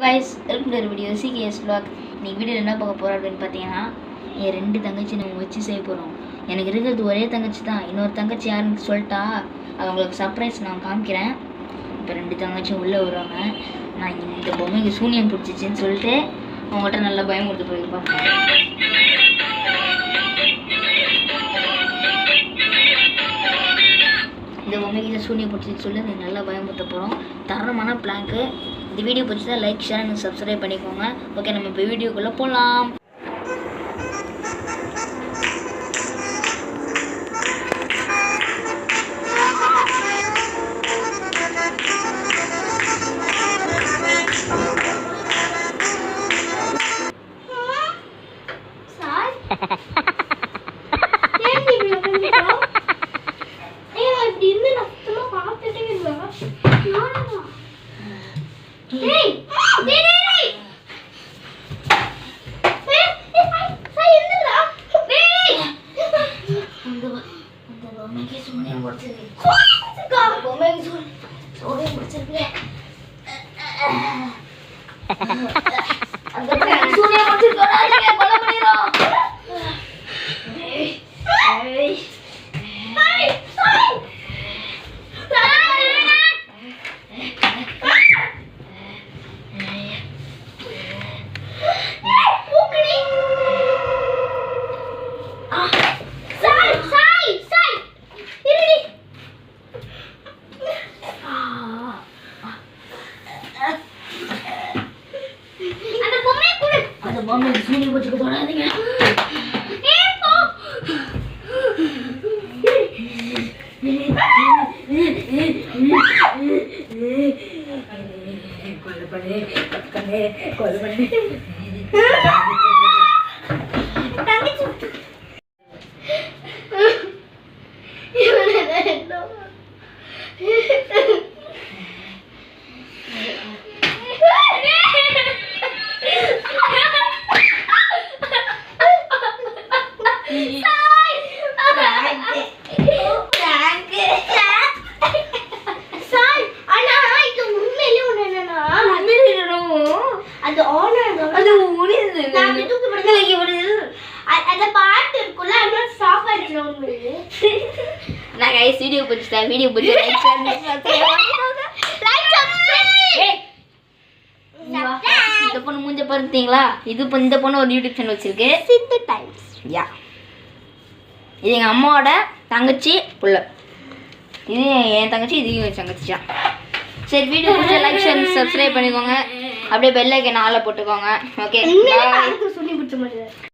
Guys welcome to video CKS vlog நீ வீடியோல என்ன பார்க்க போறோம் அப்படினு பாத்தீங்கன்னா என் ரெண்டு தங்கச்சி நம்ம வச்சு செய்ய போறோம். எனக்கு இருக்குது ஒரே தங்கச்சி தான். இன்னொரு தங்கச்சி யாருன்னு சொல்லிட்டா அவங்களுக்கு சர்ப்ரைஸ் நான் காமிக்கிறேன். இப்போ ரெண்டு தங்கச்சி உள்ள வருவாங்க. நான் இந்த பொம்மைக்கு சூனியம் பிடிச்சிச்சின்னு சொல்லிட்டு அவங்ககிட்ட நல்லா பயமுறுத்தி போயிருப்பாங்க. இந்த பொம்மைக்கு சூனியம் பிடிச்சின்னு சொல்லி நல்லா பயமுறுத்த போகிறோம். தரமான பிளாங்க்கு. இந்த வீடியோ பிடிச்சதா லைக் ஷேர் அண்ட் சப்ஸ்கிரைப் பண்ணிக்கோங்க. ஓகே, நம்ம இப்போ வீடியோக்குள்ளே போகலாம். பொம்மை சூனியம் போட்டு தொடாதீங்க. நான் गाइस வீடியோ பிடிச்சா லைக் இந்த பொண்ணு மூஞ்ச பார்த்தீங்களா? இது இந்த பொண்ணு ஒரு யூடியூப் சேனல் வச்சிருக்கு, சிந்து டைம்ஸ். யா, இது எங்கள் அம்மாவோட தங்கச்சி புள்ள. இது என் தங்கச்சி, இது என் தங்கச்சியா. சரி, வீடியோ பிடிச்சா லைக் ஷேர் சப்ஸ்கிரைப் பண்ணிக்கோங்க. அப்படியே பெல் ஐக்கன் ஆல்ல போட்டுக்கோங்க. ஓகே, சொல்லி பிடிச்ச மாதிரி